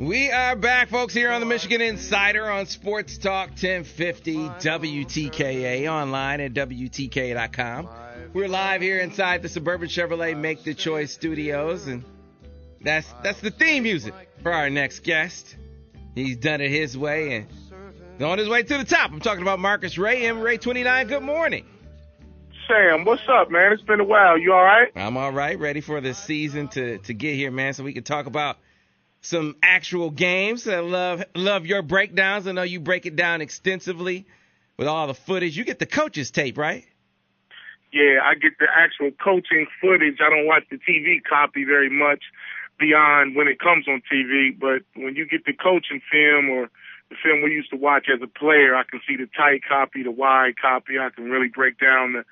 We are back, folks, here on the Michigan Insider on Sports Talk 1050 WTKA, online at WTKA.com. We're live here inside the Suburban Chevrolet Make the Choice studios, and that's the theme music for our next guest. He's done it his way and is on his way to the top. I'm talking about Marcus Ray, Ray29. Good morning. Sam, what's up, man? It's been a while. You all right? I'm all right. Ready for the season to get here, man, so we can talk about some actual games. I love your breakdowns. I know you break it down extensively with all the footage. You get the coach's tape, right? Yeah, I get the actual coaching footage. I don't watch the TV copy very much beyond when it comes on TV. But when you get the coaching film or the film we used to watch as a player, I can see the tight copy, the wide copy. I can really break down the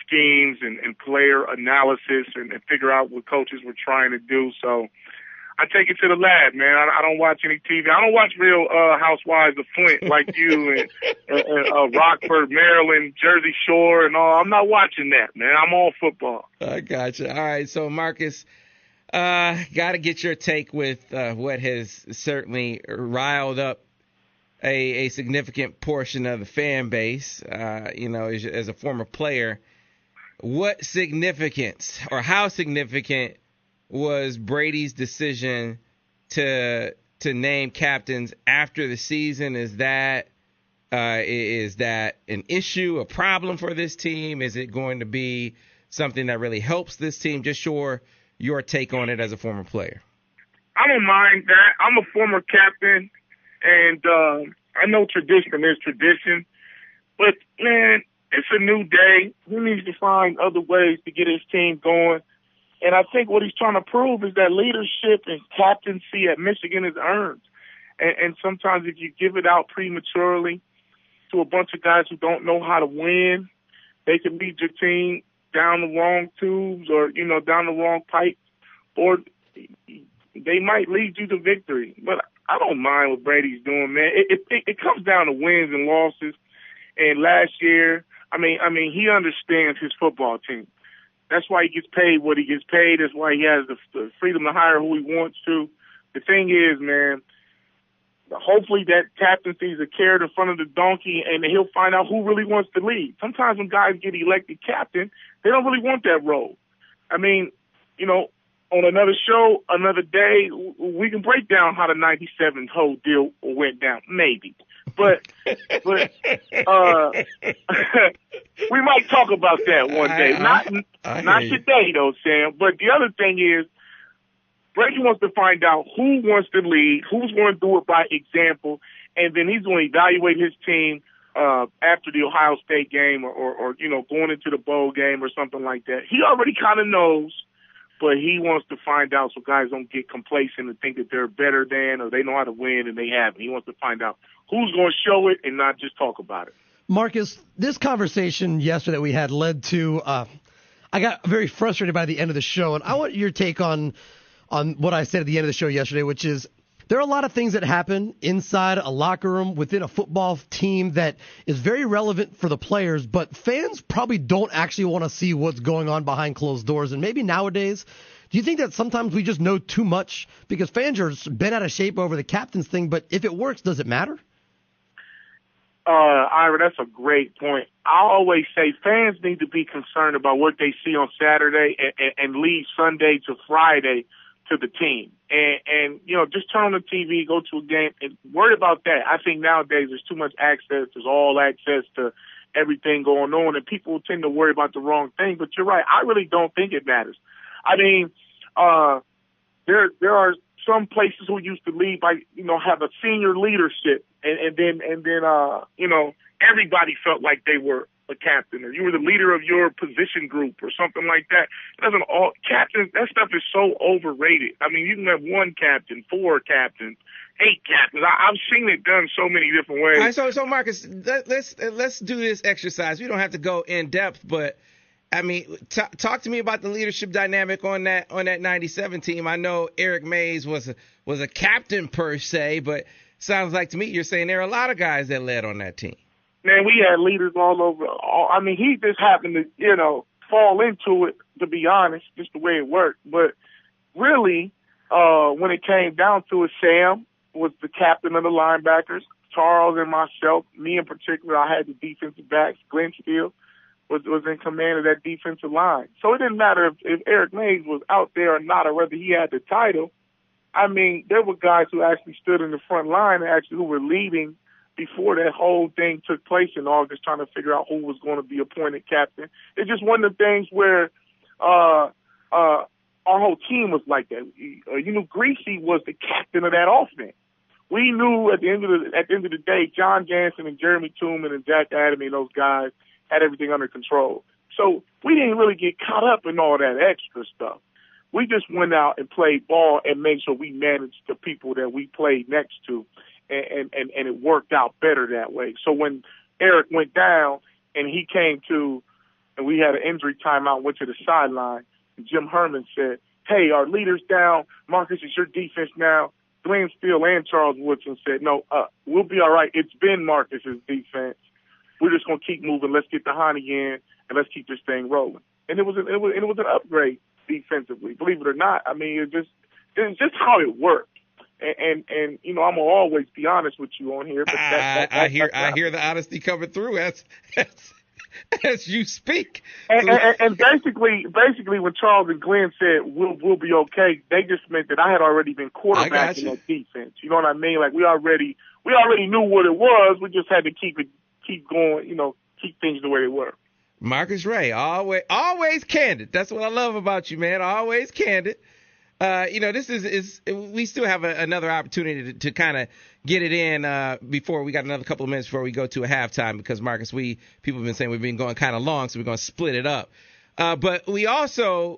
schemes and player analysis and figure out what coaches were trying to do. So I take it to the lab, man. I don't watch any TV. I don't watch Real Housewives of Flint like you and Rockford, Maryland, Jersey Shore, and all. I'm not watching that, man. I'm all football. I gotcha. All right, so Marcus, got to get your take with what has certainly riled up a significant portion of the fan base. As a former player, what significance or how significant was Brady's decision to name captains after the season? Is that an issue, a problem for this team? Is it going to be something that really helps this team? Just your take on it as a former player. I don't mind that. I'm a former captain, and I know tradition is tradition. But, man, it's a new day. He needs to find other ways to get his team going. And I think what he's trying to prove is that leadership and captaincy at Michigan is earned. And sometimes if you give it out prematurely to a bunch of guys who don't know how to win, they can lead your team down the wrong tubes or, down the wrong pipe, or they might lead you to victory. But I don't mind what Brady's doing, man. It comes down to wins and losses. And last year, I mean, he understands his football team. That's why he gets paid what he gets paid. That's why he has the freedom to hire who he wants to. The thing is, man, hopefully that captaincy is a carrot in front of the donkey, and he'll find out who really wants to lead. Sometimes when guys get elected captain, they don't really want that role. I mean, on another show, another day, we can break down how the 97 whole deal went down, maybe. But we might talk about that one day. Not today, though, Sam. But the other thing is, Brady wants to find out who wants to lead, who's going to do it by example, and then he's going to evaluate his team after the Ohio State game or going into the bowl game or something like that. He already kind of knows, but he wants to find out so guys don't get complacent and think that they're better than or they know how to win and they haven't. He wants to find out who's going to show it and not just talk about it. Marcus, this conversation yesterday that we had led to I got very frustrated by the end of the show, and I want your take on what I said at the end of the show yesterday, which is there are a lot of things that happen inside a locker room within a football team that is very relevant for the players, but fans probably don't actually want to see what's going on behind closed doors. And maybe nowadays, do you think that sometimes we just know too much because fans are bent out of shape over the captain's thing, but if it works, does it matter? Ira, that's a great point. I always say fans need to be concerned about what they see on Saturday and leave Sunday to Friday to the team. And just turn on the TV, go to a game, and worry about that. I think nowadays there's too much access. There's all access to everything going on, and people tend to worry about the wrong thing. But you're right. I really don't think it matters. I mean, there are some places who used to lead by, have a senior leadership, and then everybody felt like they were a captain, or you were the leader of your position group, or something like that. Captains, that stuff is so overrated. I mean, you can have one captain, 4 captains, 8 captains. I've seen it done so many different ways. All right, so Marcus, let's do this exercise. We don't have to go in depth, but I mean, talk to me about the leadership dynamic on that 97 team. I know Eric Mays was a captain per se, but sounds like to me you're saying there are a lot of guys that led on that team. Man, we had leaders all over. He just happened to, fall into it, to be honest, just the way it worked. But really, when it came down to it, Sam was the captain of the linebackers. Charles and myself, me in particular, I had the defensive backs. Glenn Steele was in command of that defensive line. So it didn't matter if Eric Mays was out there or not, or whether he had the title. I mean, there were guys who actually stood in the front line and actually who were leading before that whole thing took place in August, trying to figure out who was going to be appointed captain. It's just one of the things where our whole team was like that. Greasy was the captain of that offense. We knew at the end of the day, John Jansen and Jeremy Tooman and Jack Adamy, those guys had everything under control. So we didn't really get caught up in all that extra stuff. We just went out and played ball and made sure we managed the people that we played next to, and it worked out better that way. So when Eric went down and he came to, and we had an injury timeout, went to the sideline, and Jim Herman said, "Hey, our leader's down. Marcus, it's your defense now." Glenn Steele and Charles Woodson said, "No, we'll be all right. It's been Marcus's defense. We're just going to keep moving. Let's get the Honey in, and let's keep this thing rolling." And it was an upgrade defensively, believe it or not. I mean, it's just how it worked. And I'm gonna always be honest with you on here. But I hear the honesty coming through as you speak. And basically, when Charles and Glenn said we'll be okay, they just meant that I had already been quarterbacking that defense. You know what I mean? Like we already knew what it was. We just had to keep going. Keep things the way they were. Marcus Ray, always candid. That's what I love about you, man. Always candid. This is we still have another opportunity to kind of get it in before we got another couple of minutes before we go to a halftime, because Marcus, people have been saying we've been going kind of long, so we're going to split it up. But we also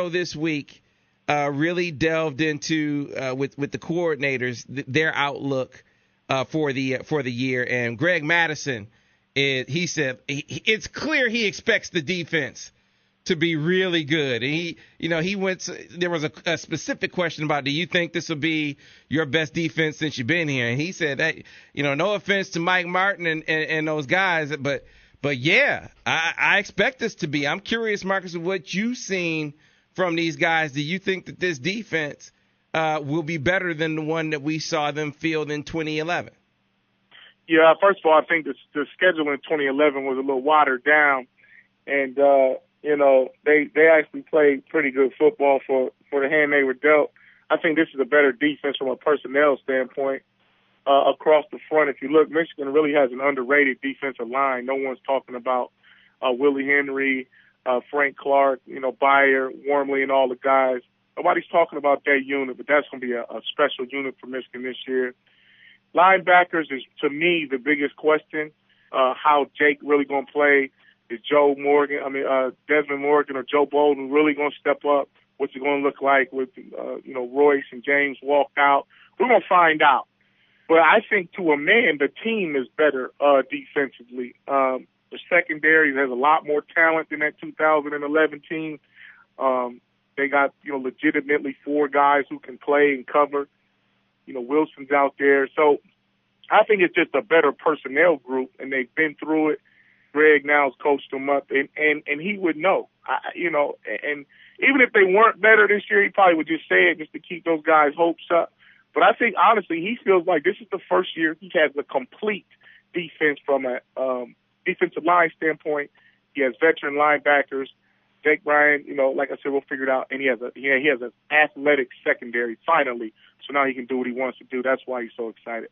this week really delved into with the coordinators their outlook for the year, and Greg Madison. He said it's clear he expects the defense to be really good. And there was a specific question about, do you think this will be your best defense since you've been here? And he said that, no offense to Mike Martin and those guys, but yeah, I expect this to be. I'm curious, Marcus, of what you've seen from these guys. Do you think that this defense will be better than the one that we saw them field in 2011? Yeah, first of all, I think the schedule in 2011 was a little watered down, and they actually played pretty good football for the hand they were dealt. I think this is a better defense from a personnel standpoint across the front. If you look, Michigan really has an underrated defensive line. No one's talking about Willie Henry, Frank Clark, Bayer, Wormley, and all the guys. Nobody's talking about that unit, but that's going to be a special unit for Michigan this year. Linebackers is, to me, the biggest question. How Jake really going to play? Is Desmond Morgan or Joe Bolden really going to step up? What's it going to look like with, Royce and James walked out? We're going to find out. But I think to a man, the team is better defensively. The secondary has a lot more talent than that 2011 team. They got, legitimately 4 guys who can play and cover. Wilson's out there. So I think it's just a better personnel group, and they've been through it. Greg now's coached them up, and he would know, and even if they weren't better this year, he probably would just say it just to keep those guys' hopes up. But I think, honestly, he feels like this is the first year he has a complete defense from a defensive line standpoint. He has veteran linebackers. Jake Bryan, like I said, we'll figure it out. And he has an athletic secondary, finally. So now he can do what he wants to do. That's why he's so excited.